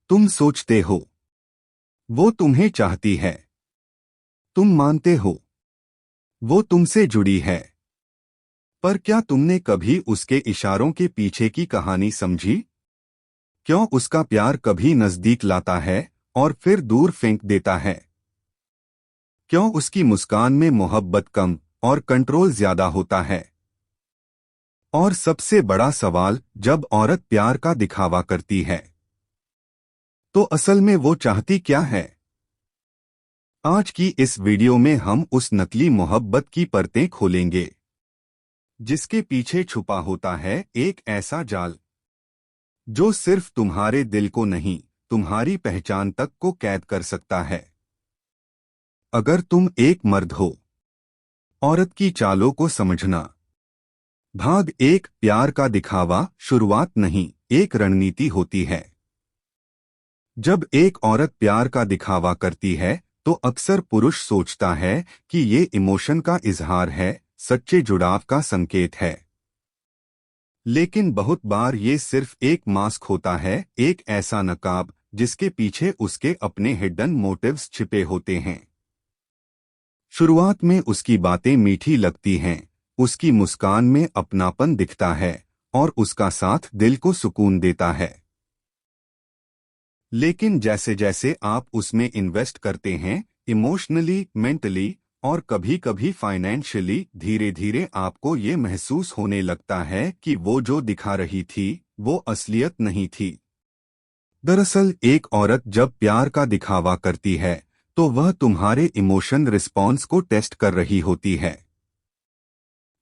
तुम सोचते हो वो तुम्हें चाहती है। तुम मानते हो वो तुमसे जुड़ी है। पर क्या तुमने कभी उसके इशारों के पीछे की कहानी समझी? क्यों उसका प्यार कभी नजदीक लाता है और फिर दूर फेंक देता है? क्यों उसकी मुस्कान में मोहब्बत कम और कंट्रोल ज्यादा होता है? और सबसे बड़ा सवाल, जब औरत प्यार का दिखावा करती है तो असल में वो चाहती क्या है? आज की इस वीडियो में हम उस नकली मोहब्बत की परतें खोलेंगे जिसके पीछे छुपा होता है एक ऐसा जाल जो सिर्फ तुम्हारे दिल को नहीं, तुम्हारी पहचान तक को कैद कर सकता है। अगर तुम एक मर्द हो, औरत की चालों को समझना। भाग एक, प्यार का दिखावा शुरुआत नहीं, एक रणनीति होती है। जब एक औरत प्यार का दिखावा करती है तो अक्सर पुरुष सोचता है कि ये इमोशन का इजहार है, सच्चे जुड़ाव का संकेत है। लेकिन बहुत बार ये सिर्फ एक मास्क होता है, एक ऐसा नकाब जिसके पीछे उसके अपने हिडन मोटिव्स छिपे होते हैं। शुरुआत में उसकी बातें मीठी लगती हैं, उसकी मुस्कान में अपनापन दिखता है और उसका साथ दिल को सुकून देता है। लेकिन जैसे जैसे आप उसमें इन्वेस्ट करते हैं, इमोशनली, मेंटली और कभी कभी फाइनेंशियली, धीरे धीरे आपको ये महसूस होने लगता है कि वो जो दिखा रही थी वो असलियत नहीं थी। दरअसल एक औरत जब प्यार का दिखावा करती है तो वह तुम्हारे इमोशन रिस्पॉन्स को टेस्ट कर रही होती है।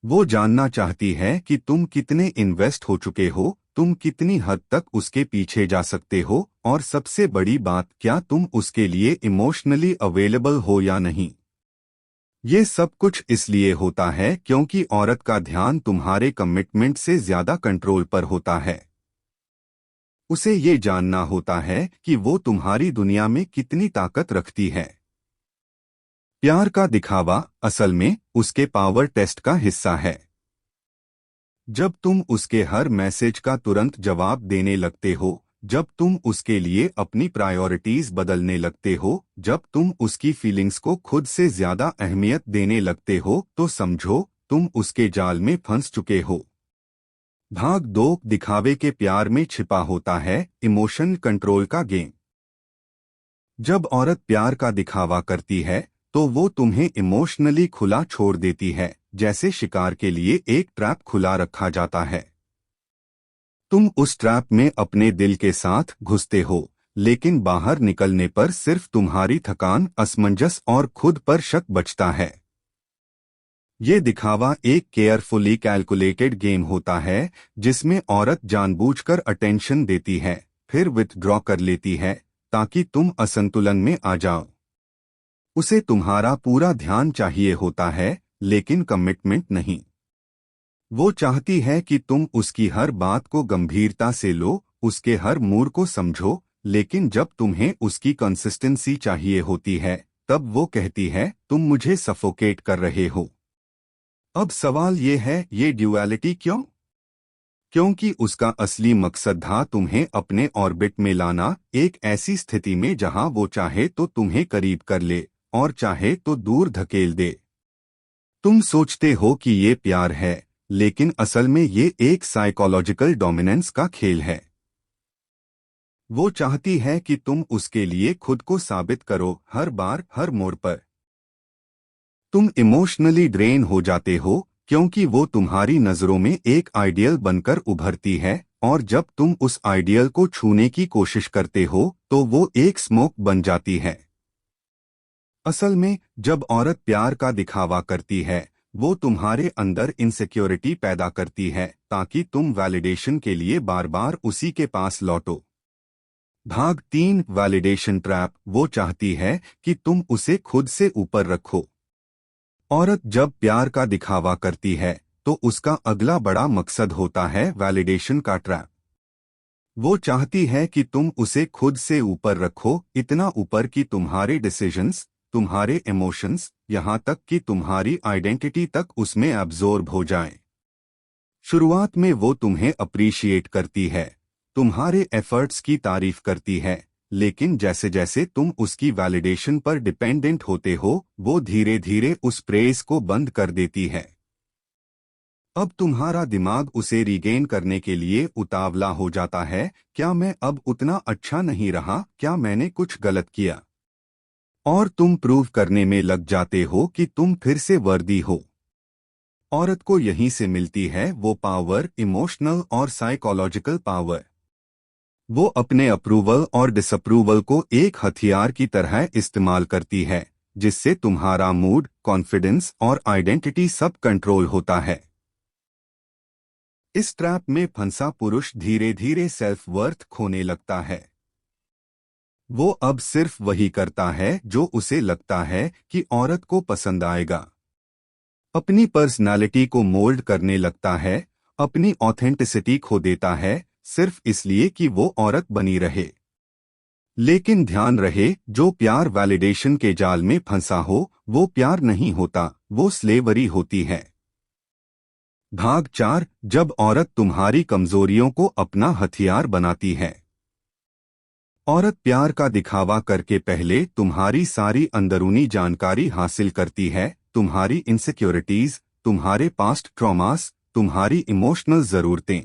वो जानना चाहती है कि तुम कितने इन्वेस्ट हो चुके हो, तुम कितनी हद तक उसके पीछे जा सकते हो और सबसे बड़ी बात, क्या तुम उसके लिए इमोशनली अवेलेबल हो या नहीं। ये सब कुछ इसलिए होता है क्योंकि औरत का ध्यान तुम्हारे कमिटमेंट से ज्यादा कंट्रोल पर होता है। उसे ये जानना होता है कि वो तुम्हारी दुनिया में कितनी ताकत रखती है। प्यार का दिखावा असल में उसके पावर टेस्ट का हिस्सा है। जब तुम उसके हर मैसेज का तुरंत जवाब देने लगते हो, जब तुम उसके लिए अपनी प्रायोरिटीज बदलने लगते हो, जब तुम उसकी फीलिंग्स को खुद से ज्यादा अहमियत देने लगते हो, तो समझो तुम उसके जाल में फंस चुके हो। भाग दो, दिखावे के प्यार में छिपा होता है इमोशन कंट्रोल का गेम। जब औरत प्यार का दिखावा करती है तो वो तुम्हें इमोशनली खुला छोड़ देती है, जैसे शिकार के लिए एक ट्रैप खुला रखा जाता है। तुम उस ट्रैप में अपने दिल के साथ घुसते हो, लेकिन बाहर निकलने पर सिर्फ तुम्हारी थकान, असमंजस और खुद पर शक बचता है। ये दिखावा एक केयरफुली कैलकुलेटेड गेम होता है जिसमें औरत जानबूझकर अटेंशन देती है, फिर विथड्रॉ कर लेती है ताकि तुम असंतुलन में आ जाओ। उसे तुम्हारा पूरा ध्यान चाहिए होता है, लेकिन कमिटमेंट नहीं। वो चाहती है कि तुम उसकी हर बात को गंभीरता से लो, उसके हर मूड को समझो, लेकिन जब तुम्हें उसकी कंसिस्टेंसी चाहिए होती है तब वो कहती है तुम मुझे सफोकेट कर रहे हो। अब सवाल ये है, ये ड्यूअलिटी क्यों? क्योंकि उसका असली मकसद था तुम्हें अपने ऑर्बिट में लाना, एक ऐसी स्थिति में जहां वो चाहे तो तुम्हें करीब कर ले और चाहे तो दूर धकेल दे। तुम सोचते हो कि ये प्यार है, लेकिन असल में ये एक साइकोलॉजिकल डोमिनेंस का खेल है। वो चाहती है कि तुम उसके लिए खुद को साबित करो, हर बार, हर मोड़ पर। तुम इमोशनली ड्रेन हो जाते हो क्योंकि वो तुम्हारी नजरों में एक आइडियल बनकर उभरती है, और जब तुम उस आइडियल को छूने की कोशिश करते हो तो वो एक स्मोक बन जाती है। असल में जब औरत प्यार का दिखावा करती है वो तुम्हारे अंदर इनसिक्योरिटी पैदा करती है ताकि तुम वैलिडेशन के लिए बार बार उसी के पास लौटो। भाग तीन, वैलिडेशन ट्रैप। वो चाहती है कि तुम उसे खुद से ऊपर रखो। औरत जब प्यार का दिखावा करती है तो उसका अगला बड़ा मकसद होता है वैलिडेशन का ट्रैप। वो चाहती है कि तुम उसे खुद से ऊपर रखो, इतना ऊपर कि तुम्हारे डिसीजंस, तुम्हारे इमोशंस, यहाँ तक कि तुम्हारी आइडेंटिटी तक उसमें एब्जॉर्ब हो जाएं। शुरुआत में वो तुम्हें अप्रिशिएट करती है, तुम्हारे एफर्ट्स की तारीफ करती है, लेकिन जैसे जैसे तुम उसकी वैलिडेशन पर डिपेंडेंट होते हो, वो धीरे धीरे उस प्रेज को बंद कर देती है। अब तुम्हारा दिमाग उसे रीगेन करने के लिए उतावला हो जाता है। क्या मैं अब उतना अच्छा नहीं रहा? क्या मैंने कुछ गलत किया? और तुम प्रूव करने में लग जाते हो कि तुम फिर से वर्दी हो। औरत को यहीं से मिलती है वो पावर, इमोशनल और साइकोलॉजिकल पावर। वो अपने अप्रूवल और डिसअप्रूवल को एक हथियार की तरह इस्तेमाल करती है, जिससे तुम्हारा मूड, कॉन्फिडेंस और आइडेंटिटी सब कंट्रोल होता है। इस ट्रैप में फंसा पुरुष धीरे धीरे सेल्फ वर्थ खोने लगता है। वो अब सिर्फ वही करता है जो उसे लगता है कि औरत को पसंद आएगा। अपनी पर्सनालिटी को मोल्ड करने लगता है, अपनी ऑथेंटिसिटी खो देता है, सिर्फ इसलिए कि वो औरत बनी रहे। लेकिन ध्यान रहे, जो प्यार वैलिडेशन के जाल में फंसा हो, वो प्यार नहीं होता, वो स्लेवरी होती है। भाग 4। जब औरत तुम्हारी कमजोरियों को अपना हथियार बनाती है। औरत प्यार का दिखावा करके पहले तुम्हारी सारी अंदरूनी जानकारी हासिल करती है, तुम्हारी इनसिक्योरिटीज, तुम्हारे पास्ट ट्रॉमास, तुम्हारी इमोशनल जरूरतें।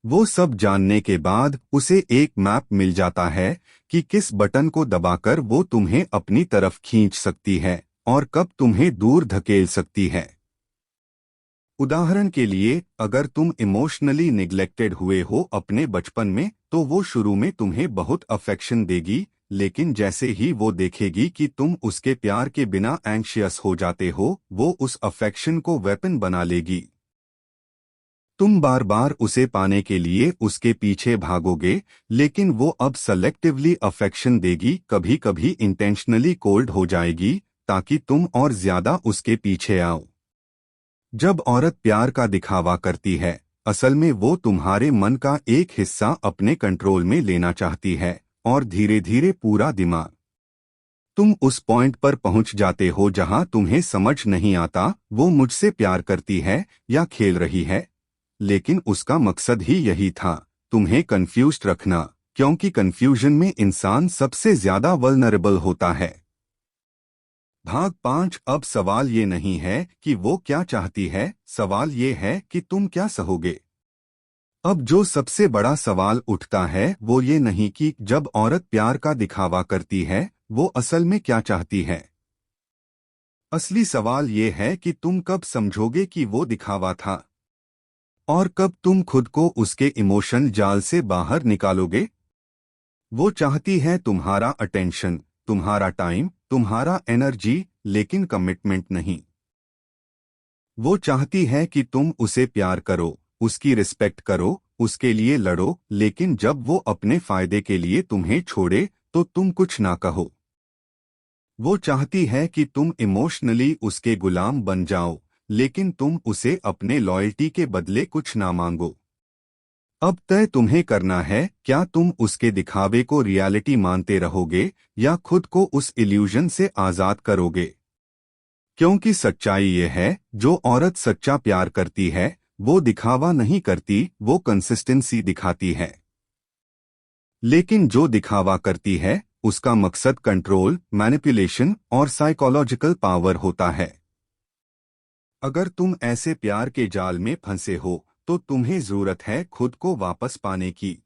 वो सब जानने के बाद उसे एक मैप मिल जाता है कि किस बटन को दबाकर वो तुम्हें अपनी तरफ खींच सकती है और कब तुम्हें दूर धकेल सकती है। उदाहरण के लिए, अगर तुम इमोशनली निग्लेक्टेड हुए हो अपने बचपन में, तो वो शुरू में तुम्हें बहुत अफेक्शन देगी, लेकिन जैसे ही वो देखेगी कि तुम उसके प्यार के बिना एंग्शियस हो जाते हो, वो उस अफेक्शन को वेपन बना लेगी। तुम बार बार उसे पाने के लिए उसके पीछे भागोगे, लेकिन वो अब सेलेक्टिवली अफेक्शन देगी, कभी कभी इंटेंशनली कोल्ड हो जाएगी, ताकि तुम और ज्यादा उसके पीछे आओ। जब औरत प्यार का दिखावा करती है, असल में वो तुम्हारे मन का एक हिस्सा अपने कंट्रोल में लेना चाहती है, और धीरे धीरे पूरा दिमाग। तुम उस पॉइंट पर पहुंच जाते हो जहां तुम्हें समझ नहीं आता वो मुझसे प्यार करती है या खेल रही है, लेकिन उसका मकसद ही यही था, तुम्हें कंफ्यूज्ड रखना, क्योंकि कंफ्यूजन में इंसान सबसे ज्यादा वल्नरेबल होता है। भाग 5। अब सवाल ये नहीं है कि वो क्या चाहती है, सवाल ये है कि तुम क्या सहोगे। अब जो सबसे बड़ा सवाल उठता है वो ये नहीं कि जब औरत प्यार का दिखावा करती है, वो असल में क्या चाहती है। असली सवाल ये है कि तुम कब समझोगे कि वो दिखावा था, और कब तुम खुद को उसके इमोशन जाल से बाहर निकालोगे। वो चाहती है तुम्हारा अटेंशन, तुम्हारा टाइम, तुम्हारा एनर्जी, लेकिन कमिटमेंट नहीं। वो चाहती है कि तुम उसे प्यार करो, उसकी रिस्पेक्ट करो, उसके लिए लड़ो, लेकिन जब वो अपने फायदे के लिए तुम्हें छोड़े तो तुम कुछ ना कहो। वो चाहती है कि तुम इमोशनली उसके गुलाम बन जाओ, लेकिन तुम उसे अपने लॉयल्टी के बदले कुछ ना मांगो। अब तय तुम्हें करना है, क्या तुम उसके दिखावे को रियलिटी मानते रहोगे या खुद को उस इल्यूजन से आजाद करोगे। क्योंकि सच्चाई ये है, जो औरत सच्चा प्यार करती है वो दिखावा नहीं करती, वो कंसिस्टेंसी दिखाती है। लेकिन जो दिखावा करती है उसका मकसद कंट्रोल, मैनिपुलेशन और साइकोलॉजिकल पावर होता है। अगर तुम ऐसे प्यार के जाल में फंसे हो तो तुम्हें जरूरत है खुद को वापस पाने की।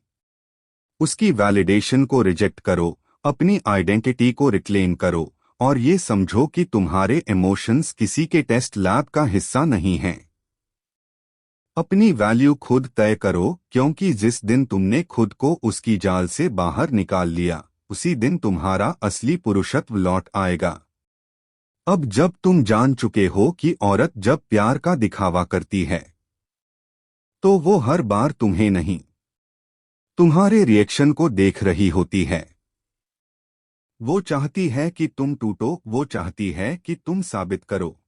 उसकी वैलिडेशन को रिजेक्ट करो, अपनी आइडेंटिटी को रिक्लेम करो, और ये समझो कि तुम्हारे इमोशंस किसी के टेस्ट लैब का हिस्सा नहीं हैं। अपनी वैल्यू खुद तय करो, क्योंकि जिस दिन तुमने खुद को उसकी जाल से बाहर निकाल लिया, उसी दिन तुम्हारा असली पुरुषत्व लौट आएगा। अब जब तुम जान चुके हो कि औरत जब प्यार का दिखावा करती है तो वो हर बार तुम्हें नहीं, तुम्हारे रिएक्शन को देख रही होती है। वो चाहती है कि तुम टूटो, वो चाहती है कि तुम साबित करो,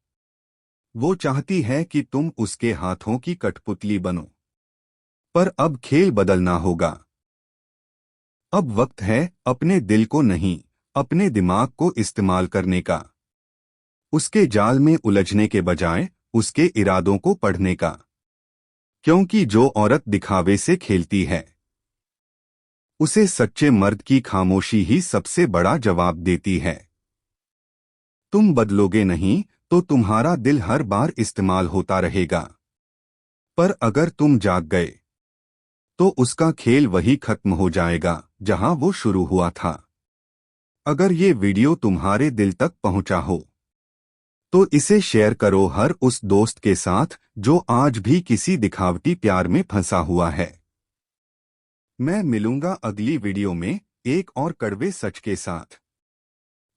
वो चाहती है कि तुम उसके हाथों की कठपुतली बनो। पर अब खेल बदलना होगा। अब वक्त है अपने दिल को नहीं, अपने दिमाग को इस्तेमाल करने का। उसके जाल में उलझने के बजाय उसके इरादों को पढ़ने का। क्योंकि जो औरत दिखावे से खेलती है उसे सच्चे मर्द की खामोशी ही सबसे बड़ा जवाब देती है। तुम बदलोगे नहीं तो तुम्हारा दिल हर बार इस्तेमाल होता रहेगा, पर अगर तुम जाग गए तो उसका खेल वही खत्म हो जाएगा जहां वो शुरू हुआ था। अगर ये वीडियो तुम्हारे दिल तक पहुंचा हो तो इसे शेयर करो हर उस दोस्त के साथ जो आज भी किसी दिखावटी प्यार में फंसा हुआ है। मैं मिलूंगा अगली वीडियो में एक और कड़वे सच के साथ।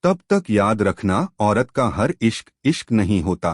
तब तक याद रखना, औरत का हर इश्क इश्क नहीं होता।